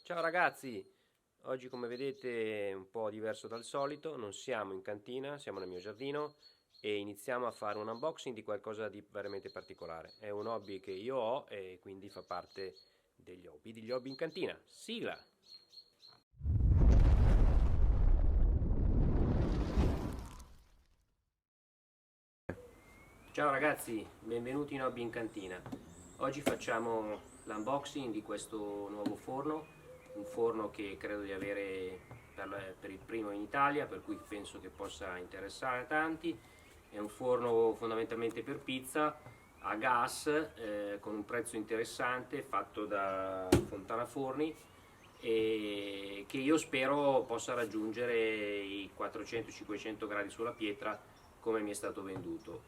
Ciao ragazzi, oggi come vedete è un po' diverso dal solito, non siamo in cantina, siamo nel mio giardino e iniziamo a fare un unboxing di qualcosa di veramente particolare. È un hobby che io ho e quindi fa parte degli hobby in cantina. Sigla! Ciao ragazzi, benvenuti in Hobby in Cantina. Oggi facciamo l'unboxing di questo nuovo forno, un forno che credo di avere per il primo in Italia, per cui penso che possa interessare a tanti. È un forno fondamentalmente per pizza a gas, con un prezzo interessante, fatto da Fontana Forni, e che io spero possa raggiungere i 400-500 gradi sulla pietra come mi è stato venduto.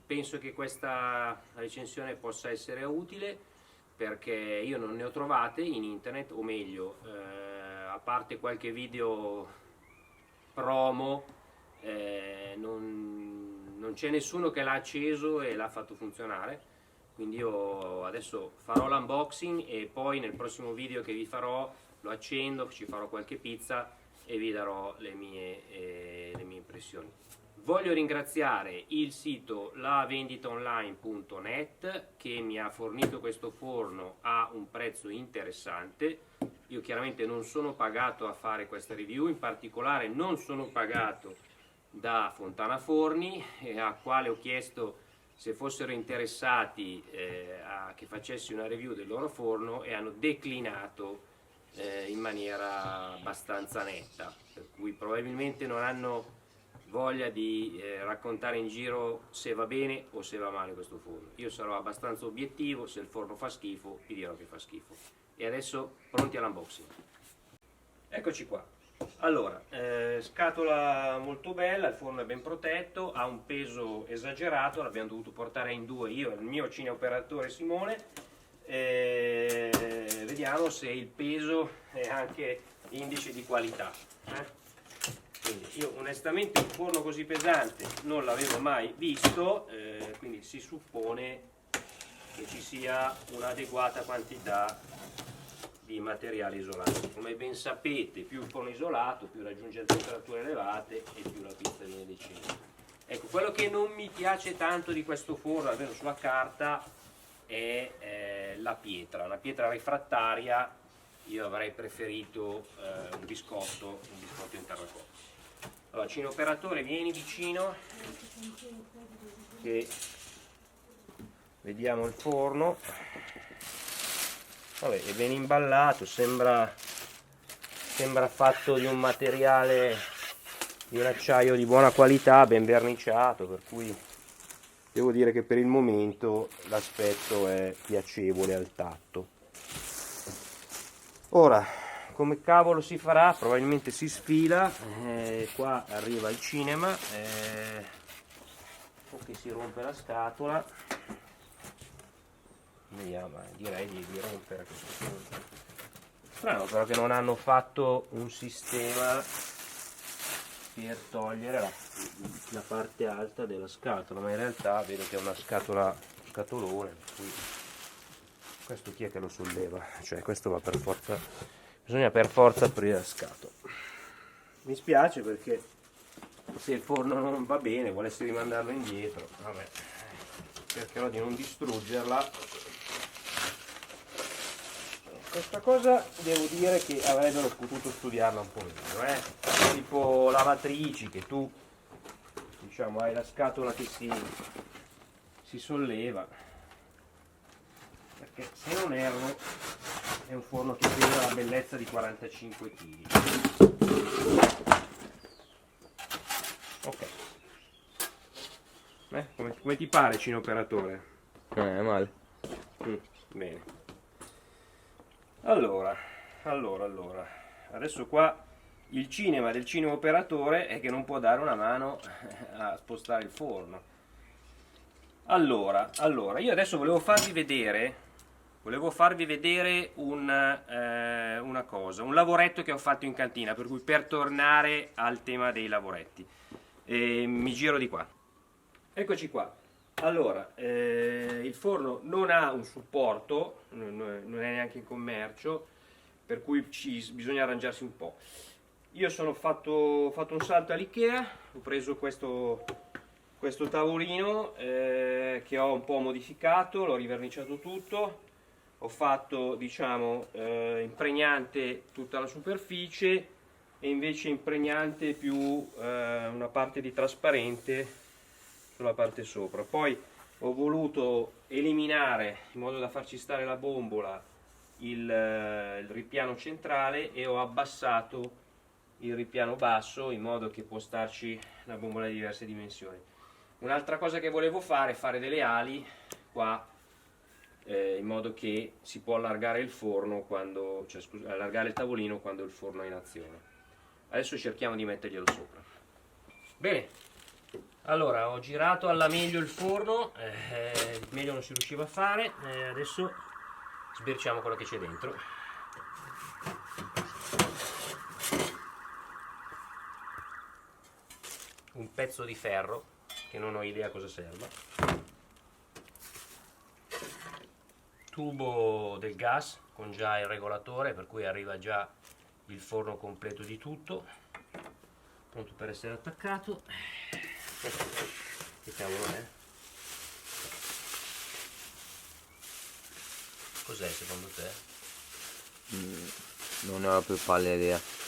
Penso che questa recensione possa essere utile perché io non ne ho trovate in internet, o meglio, a parte qualche video promo, non c'è nessuno che l'ha acceso e l'ha fatto funzionare. Quindi io adesso farò l'unboxing e poi nel prossimo video che vi farò lo accendo, ci farò qualche pizza e vi darò le mie impressioni. Voglio ringraziare il sito lavenditaonline.net che mi ha fornito questo forno a un prezzo interessante. Io chiaramente non sono pagato a fare questa review, in particolare non sono pagato da Fontana Forni, a quale ho chiesto se fossero interessati a che facessi una review del loro forno e hanno declinato in maniera abbastanza netta, per cui probabilmente non hanno voglia di raccontare in giro se va bene o se va male questo forno. Io sarò abbastanza obiettivo, se il forno fa schifo vi dirò che fa schifo. E adesso pronti all'unboxing. Eccoci qua. Allora, scatola molto bella, il forno è ben protetto, ha un peso esagerato, l'abbiamo dovuto portare in due io e il mio cineoperatore Simone. Vediamo se il peso è anche indice di qualità. Quindi io onestamente un forno così pesante non l'avevo mai visto, quindi si suppone che ci sia un'adeguata quantità di materiale isolante. Come ben sapete, più il forno isolato, più raggiunge le temperature elevate e più la pizza viene decisa. Ecco, quello che non mi piace tanto di questo forno, almeno sulla carta, è la pietra refrattaria. Io avrei preferito un biscotto in terracotta. Allora, cineoperatore, vieni vicino che vediamo il forno. Vabbè, è ben imballato, sembra fatto di un materiale, di un acciaio di buona qualità, ben verniciato, per cui devo dire che per il momento l'aspetto è piacevole al tatto. Ora, come cavolo si farà? Probabilmente si sfila, qua arriva il cinema, o che si rompe la scatola. Vediamo, direi di rompere a questo punto. Strano però che non hanno fatto un sistema per togliere la parte alta della scatola, ma in realtà vedo che è una scatolone, per cui questo chi è che lo solleva? Cioè questo va per forza, bisogna per forza aprire la scatola. Mi spiace perché se il forno non va bene, volessi rimandarlo indietro, vabbè, cercherò di non distruggerla. Questa cosa devo dire che avrebbero potuto studiarla un po' meglio, tipo lavatrici, che tu diciamo hai la scatola che si solleva, perché se non erro è un forno che pesa la bellezza di 45 kg. Ok, come ti pare, cineoperatore? Male. Bene. Allora, adesso qua il cinema del cineoperatore è che non può dare una mano a spostare il forno. Allora, io adesso volevo farvi vedere una cosa, un lavoretto che ho fatto in cantina, per cui per tornare al tema dei lavoretti, mi giro di qua. Eccoci qua. Allora, il forno non ha un supporto, non è neanche in commercio, per cui bisogna arrangiarsi un po'. Io ho fatto un salto all'Ikea, ho preso questo tavolino che ho un po' modificato, l'ho riverniciato tutto, ho fatto, diciamo, impregnante tutta la superficie e invece impregnante più una parte di trasparente sulla parte sopra. Poi ho voluto eliminare, in modo da farci stare la bombola, il ripiano centrale, e ho abbassato il ripiano basso in modo che può starci la bombola di diverse dimensioni. Un'altra cosa che volevo fare è fare delle ali qua, in modo che si può allargare il forno quando, cioè, scusa, allargare il tavolino quando il forno è in azione. Adesso cerchiamo di metterglielo sopra. Bene, allora ho girato alla meglio il forno, meglio non si riusciva a fare, adesso sbirciamo quello che c'è dentro. Un pezzo di ferro che non ho idea cosa serva, tubo del gas con già il regolatore, per cui arriva già il forno completo di tutto, pronto per essere attaccato. Che cavolo è? Cos'è secondo te? Non ne ho la più pallida idea.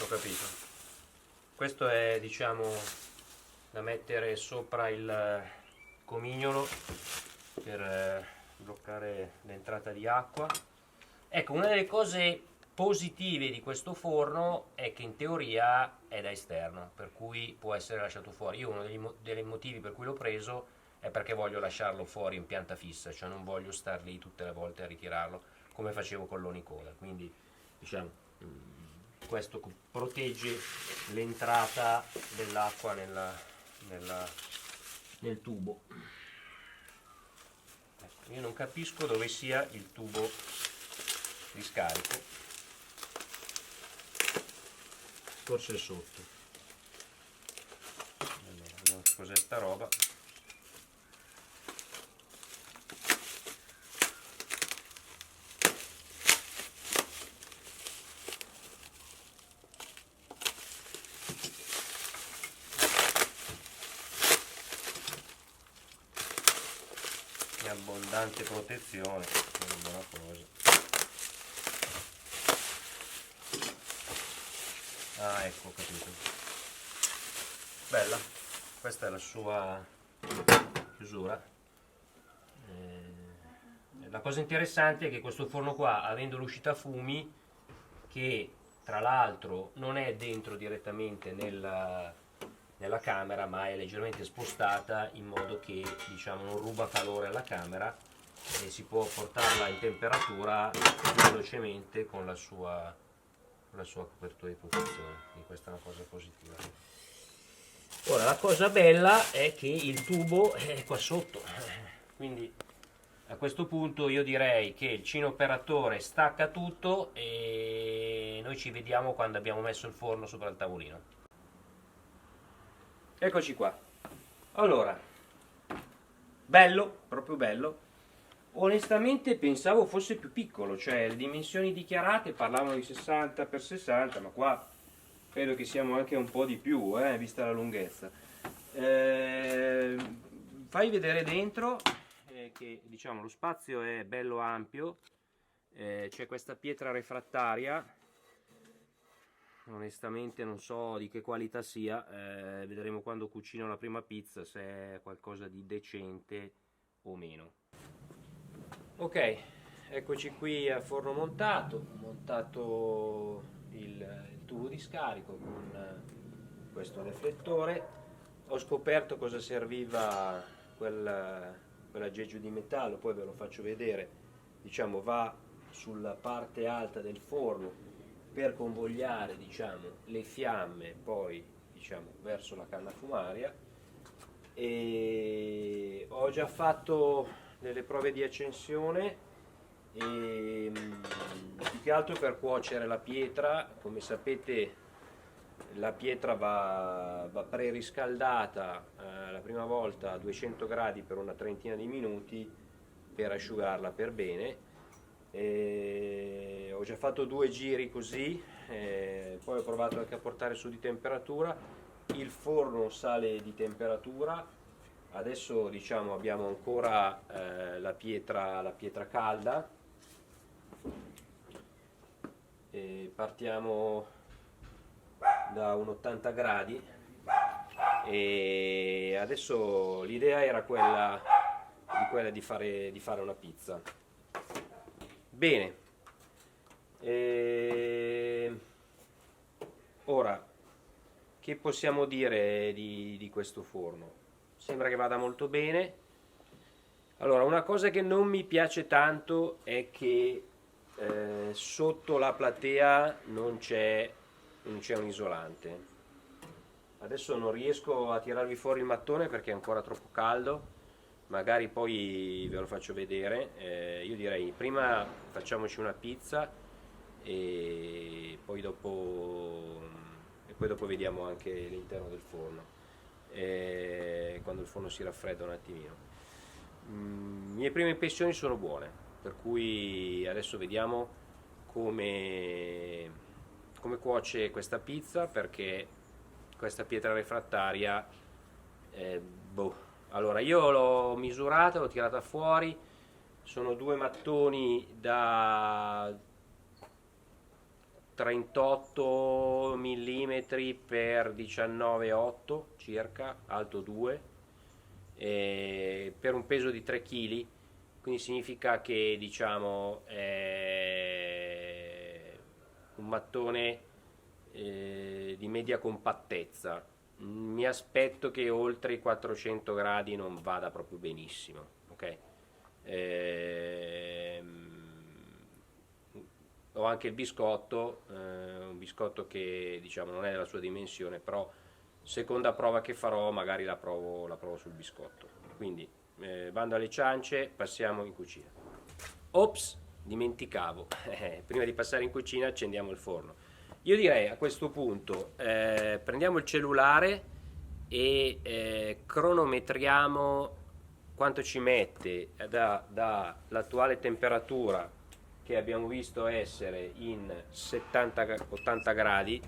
Ho capito. Questo è, diciamo, da mettere sopra il comignolo per bloccare l'entrata di acqua. Ecco, una delle cose positive di questo forno è che in teoria è da esterno, per cui può essere lasciato fuori. Io uno dei motivi per cui l'ho preso è perché voglio lasciarlo fuori in pianta fissa, cioè non voglio star lì tutte le volte a ritirarlo come facevo con l'Onicoda. Quindi, diciamo, questo protegge l'entrata dell'acqua nel tubo. Ecco, io non capisco dove sia il tubo di scarico, forse è sotto. Vediamo cos'è sta roba. Abbondante protezione, è una buona cosa. Ah, ecco, ho capito. Bella, questa è la sua chiusura. La cosa interessante è che questo forno qua, avendo l'uscita fumi, che tra l'altro non è dentro direttamente nella camera, ma è leggermente spostata in modo che, diciamo, non ruba calore alla camera e si può portarla in temperatura più velocemente con la sua copertura di protezione. Quindi questa è una cosa positiva. Ora, la cosa bella è che il tubo è qua sotto, quindi a questo punto io direi che il cineoperatore stacca tutto e noi ci vediamo quando abbiamo messo il forno sopra il tavolino. Eccoci qua. Allora, bello, proprio bello. Onestamente pensavo fosse più piccolo, cioè le dimensioni dichiarate parlavano di 60x60, ma qua credo che siamo anche un po' di più, vista la lunghezza. Fai vedere dentro che, diciamo, lo spazio è bello ampio, c'è questa pietra refrattaria. Onestamente non so di che qualità sia, vedremo quando cucino la prima pizza se è qualcosa di decente o meno. Ok, eccoci qui a forno montato, ho montato il tubo di scarico con questo riflettore, ho scoperto cosa serviva quell'aggeggio di metallo, poi ve lo faccio vedere, diciamo va sulla parte alta del forno per convogliare, diciamo, le fiamme poi, diciamo, verso la canna fumaria. E ho già fatto delle prove di accensione e più che che altro per cuocere la pietra. Come sapete la pietra va preriscaldata la prima volta a 200 gradi per una trentina di minuti per asciugarla per bene. Ho già fatto 2 giri così, poi ho provato anche a portare su di temperatura, il forno sale di temperatura. Adesso diciamo abbiamo ancora la pietra calda. Partiamo da un 80 gradi e adesso l'idea era quella di fare una pizza. Bene, ora che possiamo dire di questo forno? Sembra che vada molto bene. Allora, una cosa che non mi piace tanto è che sotto la platea non c'è un isolante. Adesso non riesco a tirarvi fuori il mattone perché è ancora troppo caldo, magari poi ve lo faccio vedere. Io direi prima facciamoci una pizza e poi dopo vediamo anche l'interno del forno, quando il forno si raffredda un attimino. Mie prime impressioni sono buone, per cui adesso vediamo come cuoce questa pizza, perché questa pietra refrattaria allora io l'ho misurata, l'ho tirata fuori, sono 2 mattoni da 38 mm per 19,8 circa, alto 2, per un peso di 3 kg, quindi significa che diciamo un mattone di media compattezza. Mi aspetto che oltre i 400 gradi non vada proprio benissimo, ok? Ho anche il biscotto, un biscotto che diciamo non è della sua dimensione, però seconda prova che farò magari la provo sul biscotto. Quindi bando alle ciance, passiamo in cucina. Ops, dimenticavo, prima di passare in cucina accendiamo il forno. Io direi a questo punto prendiamo il cellulare e cronometriamo quanto ci mette dall'attuale temperatura, che abbiamo visto essere in 70-80 gradi,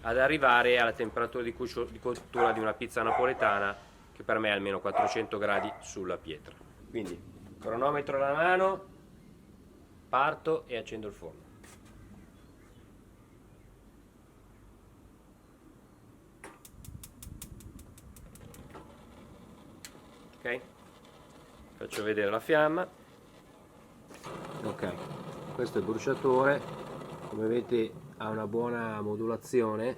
ad arrivare alla temperatura di cottura di una pizza napoletana, che per me è almeno 400 gradi sulla pietra. Quindi cronometro alla mano, parto e accendo il forno. Ok, faccio vedere la fiamma. Ok, questo è il bruciatore, come vedete ha una buona modulazione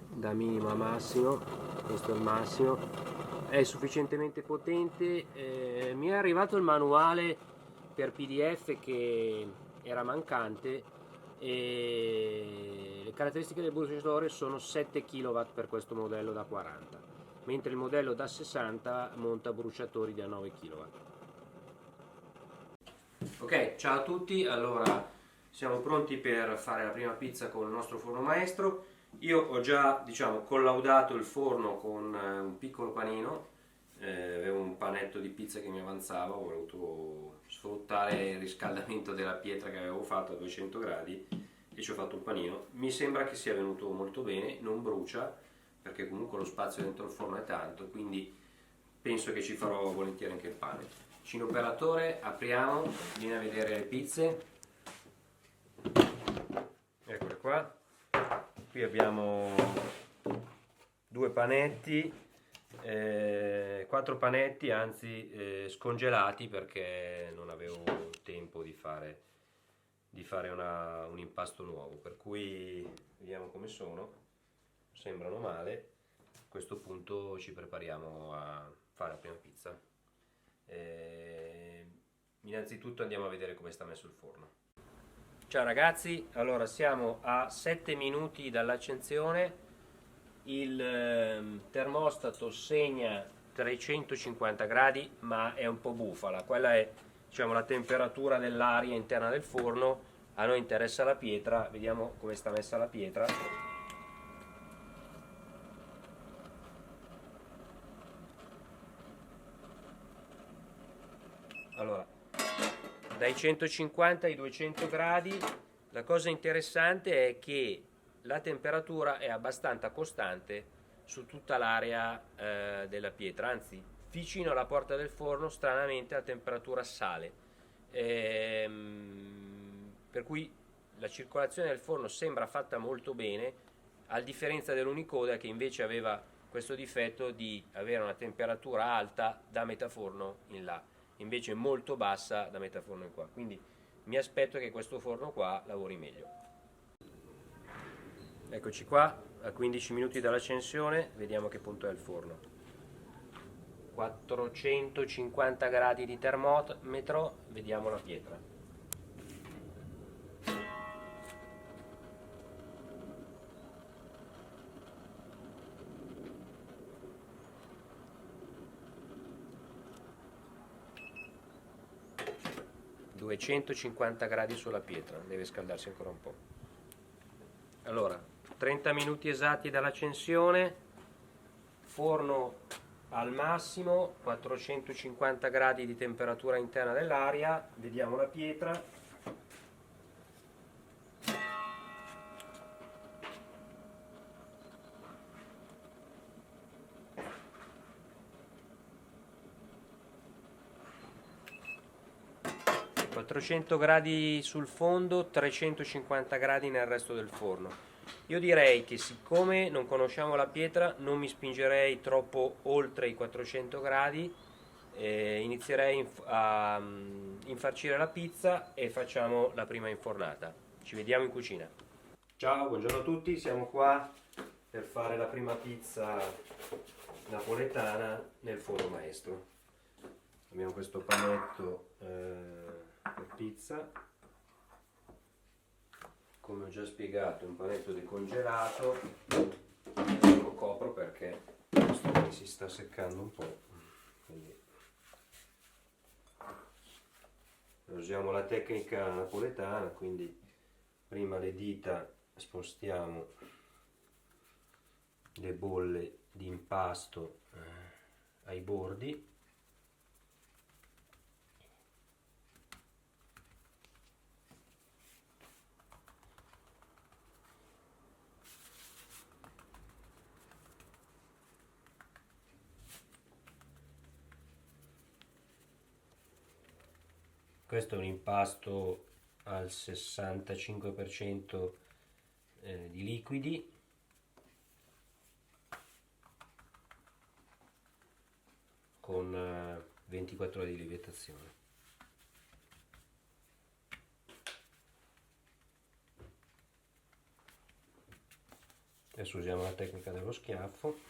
da minimo a massimo. Questo è il massimo, è sufficientemente potente. Mi è arrivato il manuale per PDF che era mancante e le caratteristiche del bruciatore sono 7 kW per questo modello da 40, mentre il modello da 60 monta bruciatori da 9 kW. Ok, ciao a tutti, allora siamo pronti per fare la prima pizza con il nostro forno maestro. Io ho già collaudato il forno con un piccolo panino, avevo un panetto di pizza che mi avanzava, ho voluto sfruttare il riscaldamento della pietra che avevo fatto a 200 gradi e ci ho fatto un panino. Mi sembra che sia venuto molto bene, non brucia, perché comunque lo spazio dentro il forno è tanto, quindi penso che ci farò volentieri anche il pane. Cinoperatore, apriamo, vieni a vedere le pizze. Eccole qua. Qui abbiamo 2 panetti, 4 panetti, anzi scongelati, perché non avevo tempo di fare un impasto nuovo, per cui vediamo come sono. Sembrano male. A questo punto ci prepariamo a fare la prima pizza. Innanzitutto andiamo a vedere come sta messo il forno. Ciao ragazzi, allora siamo a 7 minuti dall'accensione, il termostato segna 350 gradi, ma è un po' bufala, quella è la temperatura dell'aria interna del forno, A noi interessa la pietra, vediamo come sta messa la pietra. Allora, dai 150 ai 200 gradi, la cosa interessante è che la temperatura è abbastanza costante su tutta l'area della pietra, anzi vicino alla porta del forno stranamente la temperatura sale. Per cui la circolazione del forno sembra fatta molto bene, a differenza dell'Unicoda che invece aveva questo difetto di avere una temperatura alta da metà forno in là, invece molto bassa da metà forno in qua. Quindi mi aspetto che questo forno qua lavori meglio. Eccoci qua, a 15 minuti dall'accensione, vediamo a che punto è il forno. 450 gradi di termometro, vediamo la pietra. ...250 gradi sulla pietra, deve scaldarsi ancora un po'. Allora, 30 minuti esatti dall'accensione, forno al massimo, 450 gradi di temperatura interna dell'aria, vediamo la pietra. ...400 gradi sul fondo, 350 gradi nel resto del forno. Io direi che siccome non conosciamo la pietra non mi spingerei troppo oltre i 400 gradi, inizierei a infarcire la pizza e facciamo la prima infornata. Ci vediamo in cucina. Ciao, buongiorno a tutti, siamo qua per fare la prima pizza napoletana nel forno maestro. Abbiamo questo panetto per pizza, come ho già spiegato, è un panetto decongelato. Lo copro perché questo qui si sta seccando un po', quindi usiamo la tecnica napoletana, quindi prima le dita spostiamo le bolle di impasto ai bordi. Questo è un impasto al 65% di liquidi, con 24 ore di lievitazione. Adesso usiamo la tecnica dello schiaffo,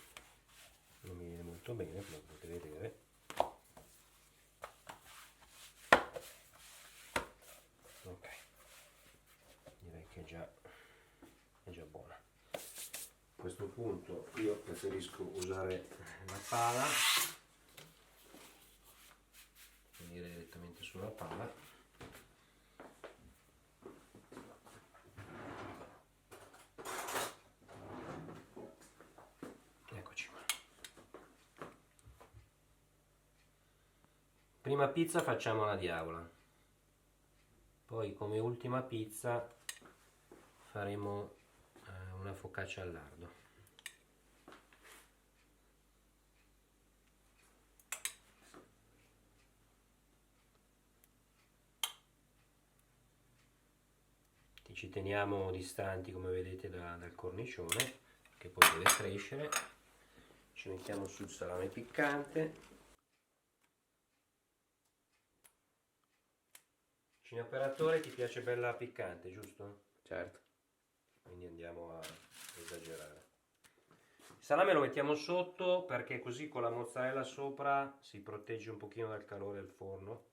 non mi viene molto bene come potete vedere. Ok, direi che è già buona. A questo punto io preferisco usare la pala, venire direttamente sulla pala. Eccoci qua. Prima pizza facciamo la diavola, poi come ultima pizza faremo una focaccia al lardo. Ci teniamo distanti, come vedete, dal cornicione, che poi deve crescere. Ci mettiamo sul salame piccante. Cine operatore, ti piace bella piccante, giusto? Certo. Quindi andiamo a esagerare. Il salame lo mettiamo sotto perché così con la mozzarella sopra si protegge un pochino dal calore del forno.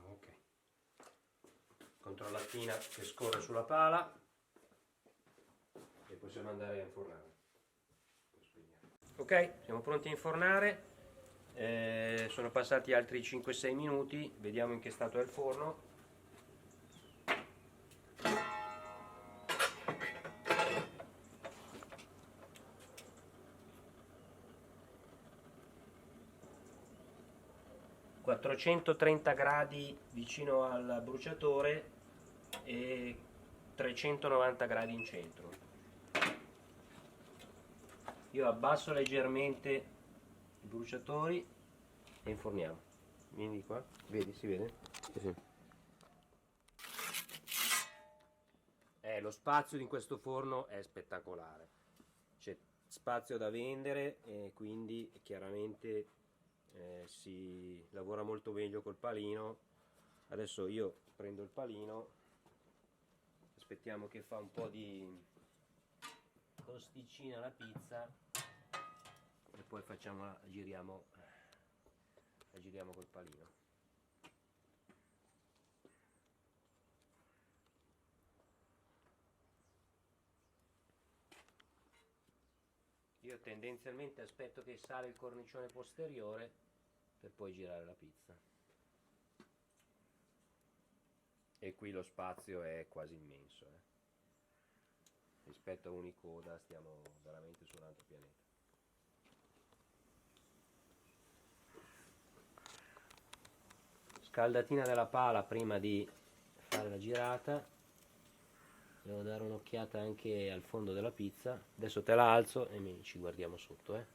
Ok. Controllatina che scorre sulla pala. possiamo andare a infornare. Ok, siamo pronti a infornare. Sono passati altri 5-6 minuti, vediamo in che stato è il forno. ...430 gradi vicino al bruciatore e 390 gradi in centro. Io abbasso leggermente i bruciatori e inforniamo. Vieni di qua, vedi, si vede? Sì. Lo spazio in questo forno è spettacolare, c'è spazio da vendere e quindi chiaramente si lavora molto meglio col palino. Adesso io prendo il palino, aspettiamo che fa un po' di crosticina la pizza e poi la giriamo col palino. Io tendenzialmente aspetto che sale il cornicione posteriore per poi girare la pizza. E qui lo spazio è quasi immenso. Rispetto a Unicoda stiamo veramente su un altro pianeta. Scaldatina della pala prima di fare la girata. Devo dare un'occhiata anche al fondo della pizza. Adesso te la alzo e ci guardiamo sotto.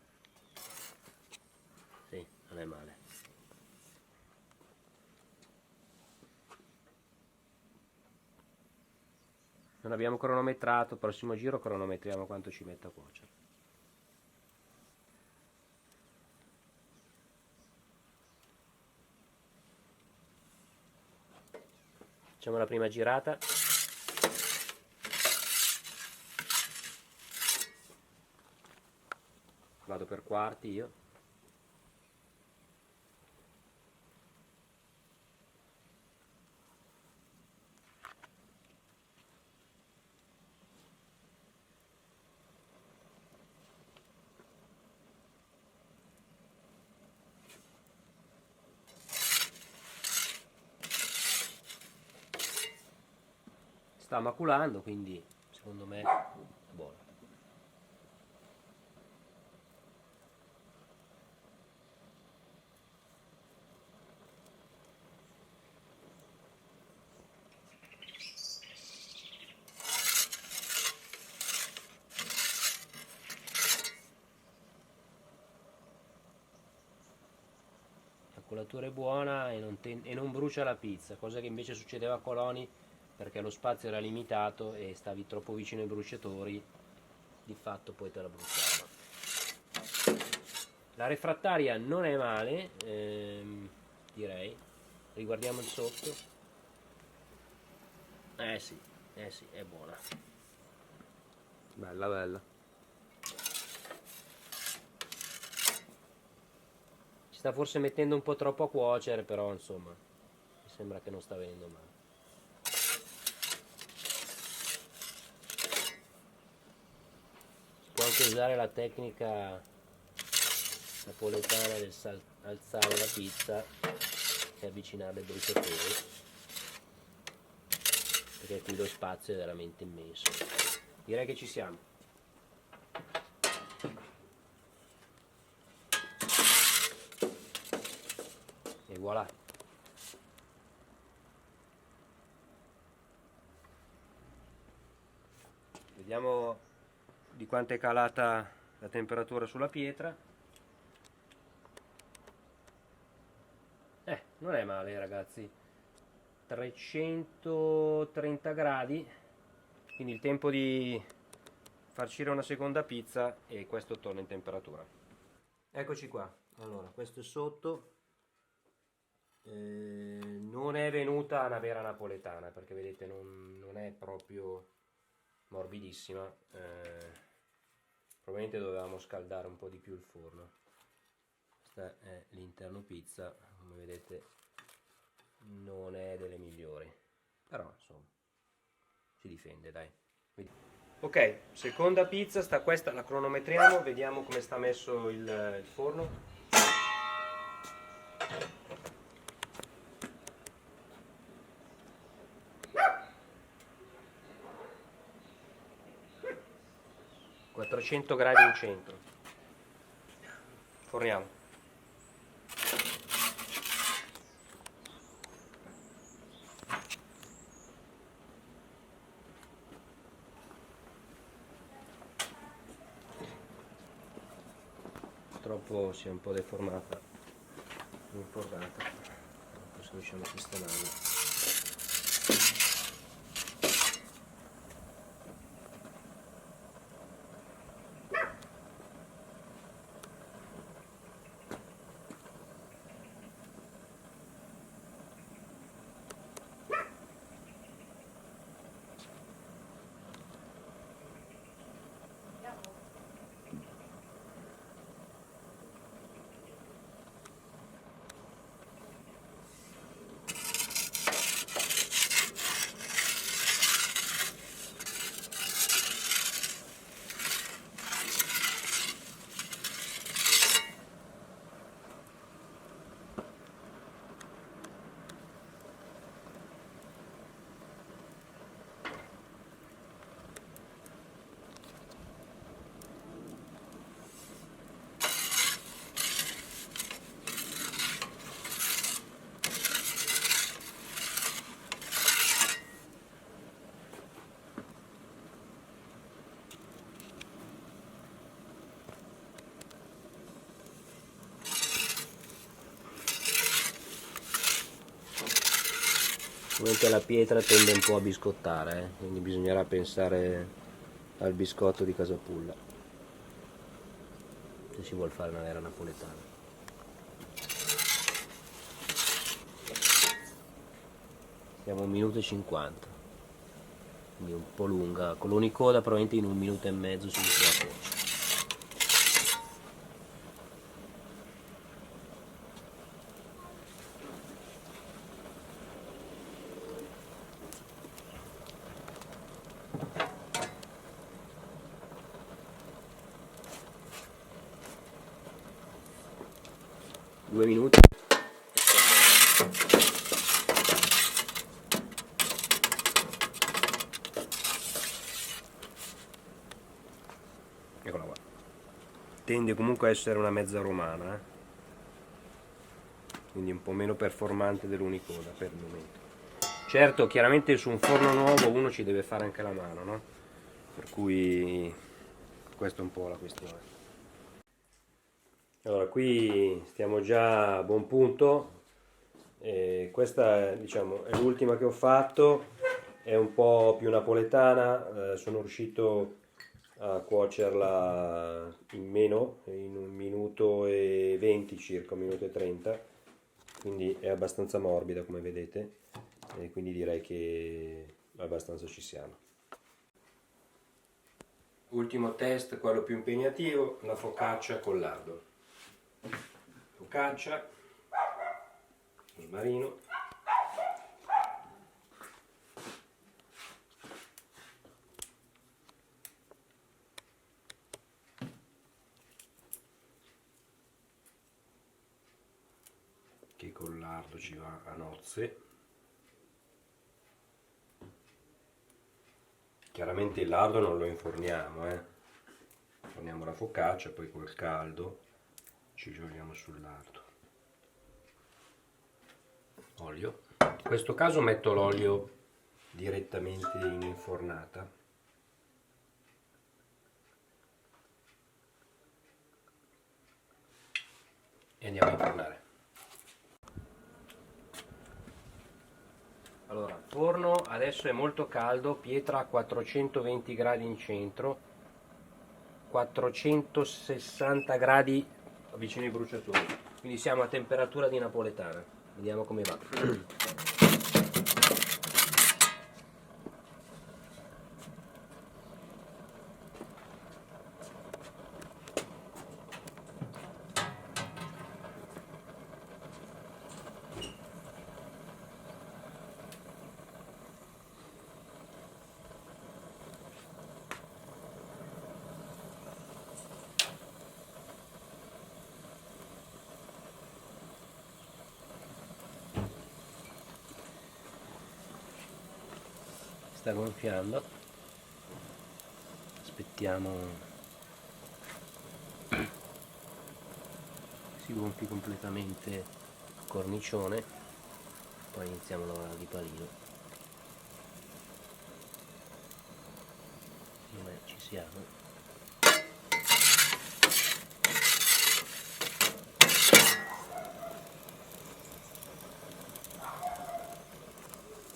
Sì, non è male. Non abbiamo cronometrato, prossimo giro cronometriamo quanto ci mette a cuocere. Facciamo la prima girata. Vado per quarti io. Sta maculando, quindi secondo me è buono. La colatura è buona e non brucia la pizza, cosa che invece succedeva a Coloni perché lo spazio era limitato e stavi troppo vicino ai bruciatori, di fatto poi te la bruciava. La refrattaria non è male, direi. Riguardiamo il sotto. Sì, è buona. Bella, bella. Ci sta forse mettendo un po' troppo a cuocere, però insomma, mi sembra che non sta venendo male. Si può anche usare la tecnica napoletana del alzare la pizza e avvicinarla ai bruciatori, perché qui lo spazio è veramente immenso. Direi che ci siamo. E voilà. Vediamo di quanto è calata la temperatura sulla pietra. Non è male, ragazzi. 330 gradi, quindi il tempo di farcire una seconda pizza e questo torna in temperatura. Eccoci qua. Allora, questo è sotto. Non è venuta una vera napoletana perché vedete non è proprio morbidissima. Probabilmente dovevamo scaldare un po' di più il forno. Questo è l'interno pizza, come vedete non è delle migliori, però insomma si difende, dai. Ok, seconda pizza, sta questa, la cronometriamo, vediamo come sta messo il forno. ...400 gradi in centro. Forniamo. Purtroppo si è un po' deformata, infornata, adesso riusciamo a sistemarla. Ovviamente la pietra tende un po' a biscottare, quindi bisognerà pensare al biscotto di Casapulla se si vuole fare una vera napoletana. Siamo a 1 minuto e 50, quindi un po' lunga, con l'unicoda probabilmente in 1 minuto e mezzo si riuscirà a cuocere. Due minuti. Eccola qua. Tende comunque a essere una mezza romana, quindi un po' meno performante dell'unicoda per il momento. Certo, chiaramente su un forno nuovo uno ci deve fare anche la mano, no? Per cui questa è un po' la questione. Allora, qui stiamo già a buon punto. Questa diciamo, è l'ultima che ho fatto, è un po' più napoletana, sono riuscito a cuocerla in meno, in 1 minuto e 20 circa, 1 minuto e 30, quindi è abbastanza morbida come vedete, e quindi direi che abbastanza ci siamo. Ultimo test, quello più impegnativo, la focaccia con lardo. Focaccia, rosmarino, che col lardo ci va a nozze. Chiaramente il lardo non lo inforniamo, inforniamo la focaccia, poi col caldo ci giochiamo sul lardo. Olio, in questo caso metto l'olio direttamente in infornata. E andiamo a infornare. Allora, forno adesso è molto caldo, pietra a 420 gradi in centro, 460 gradi vicino ai bruciatori, quindi siamo a temperatura di napoletana. Vediamo come va. sta gonfiando, aspettiamo che si gonfi completamente il cornicione, poi iniziamo a lavorare di palino. Ci siamo.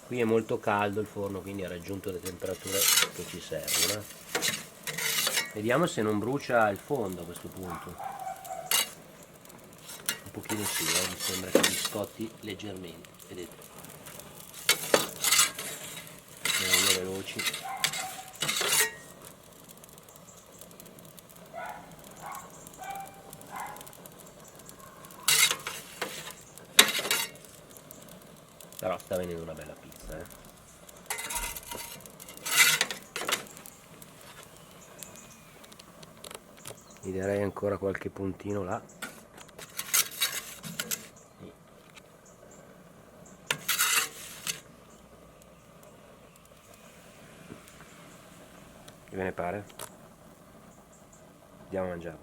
Qui è molto caldo il forno, quindi ha raggiunto le temperature che ci servono. Vediamo se non brucia il fondo a questo punto. Un pochino sì, mi sembra che biscotti leggermente, vedete. Andiamo veloci. Però sta venendo una bella pizza, Mi darei ancora qualche puntino là. Che ve ne pare? Andiamo a mangiare.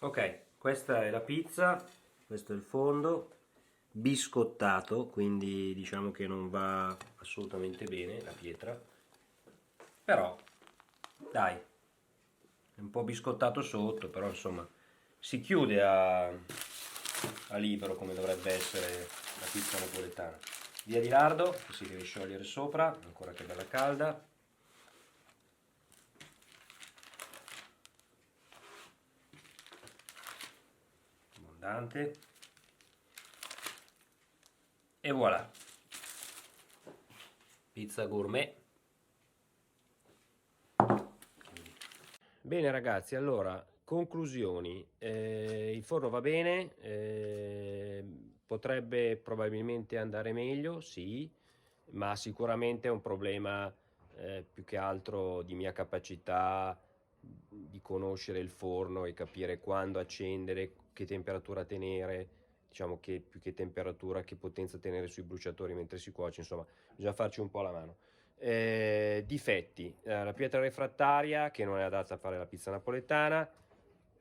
Ok, questa è la pizza, questo è il fondo. Biscottato, quindi diciamo che non va assolutamente bene la pietra, però dai, è un po' biscottato sotto, però insomma si chiude a libero come dovrebbe essere la pizza napoletana. Via di lardo che si deve sciogliere sopra, ancora che bella calda. Abbondante. E voilà, pizza gourmet. Bene ragazzi, allora, conclusioni. Il forno va bene, potrebbe probabilmente andare meglio, sì, ma sicuramente è un problema più che altro di mia capacità di conoscere il forno e capire quando accendere, che temperatura tenere, diciamo che più che temperatura, che potenza tenere sui bruciatori mentre si cuoce, insomma, bisogna farci un po' la mano. Difetti, la pietra refrattaria che non è adatta a fare la pizza napoletana,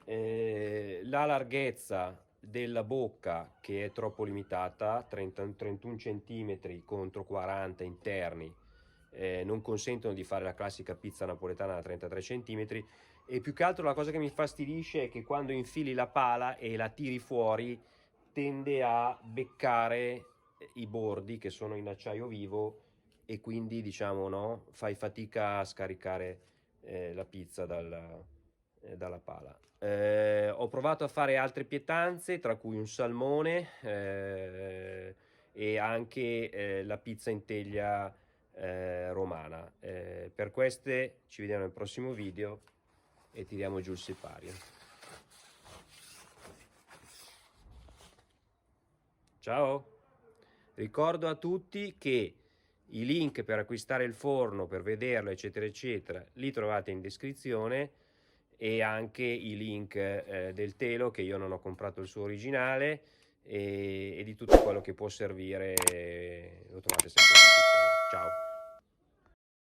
la larghezza della bocca che è troppo limitata, 31 cm contro 40 interni, non consentono di fare la classica pizza napoletana da 33 cm, e più che altro la cosa che mi fastidisce è che quando infili la pala e la tiri fuori tende a beccare i bordi che sono in acciaio vivo, e quindi diciamo no, fai fatica a scaricare la pizza dalla pala. Ho provato a fare altre pietanze, tra cui un salmone e anche la pizza in teglia romana. Per queste ci vediamo nel prossimo video e tiriamo giù il sipario. Ciao! Ricordo a tutti che i link per acquistare il forno, per vederlo, eccetera, eccetera, li trovate in descrizione, e anche i link del telo, che io non ho comprato il suo originale, e di tutto quello che può servire lo trovate sempre in descrizione. Ciao!